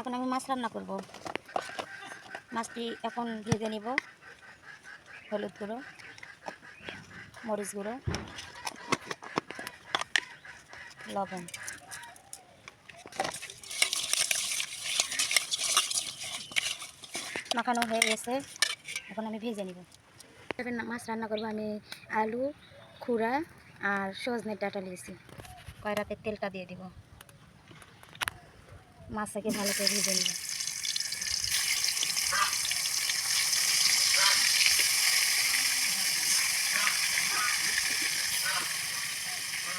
এখন আমি মাছ রান্না করব। মাছটি এখন ভেজে নিব। হলুদ গুঁড়ো, মরিচ গুঁড়ো, লবণ। মাখানো হয়ে গেছে, এখন আমি ভেজে নিব। মাছ রান্না করবো আমি আলু, খুড়া আর সজনের ডাঁটা নিয়েছি। কড়াইতে তেলটা দিয়ে দিব। মাছটাকে ভালো করে ভেজে নিব।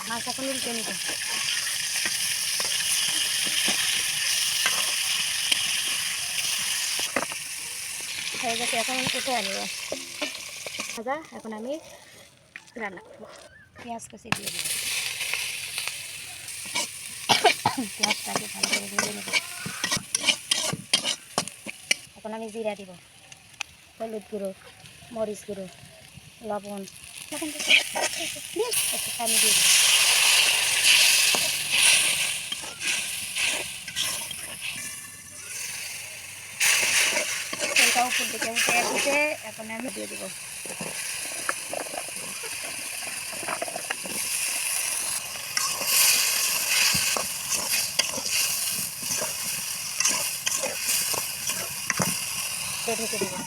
মাছ এখন উল্টে নিব। হয়ে গেছে, এখন উঠে আনিব ভাজা। এখন আমি রান্না করব। পেঁয়াজ কুচি দিয়ে দেব। পেঁয়াজটাকে ভালো করে ভেজে নেব। এখন আমি জিরা দিব, হলুদ গুঁড়ো, মরিচ গুঁড়ো, লবণ, একটু পানি দিয়ে দেব। তেলটা উপর দিকে উঠে এসেছে, এখন আমি দিয়ে দেবো। ঢেকে দেবো।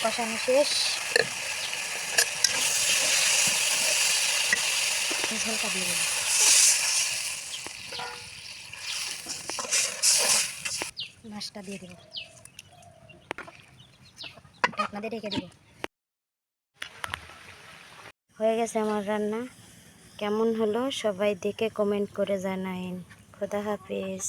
কষানো শেষ। ঝোলটা দিয়ে দেবো। মাছটা দিয়ে দেবো, আপনাদের ঢেকে দেবো। হয়ে গেছে আমার রান্না। কেমন হলো সবাই দেখে কমেন্ট করে জানাইন। খোদা হাফেজ।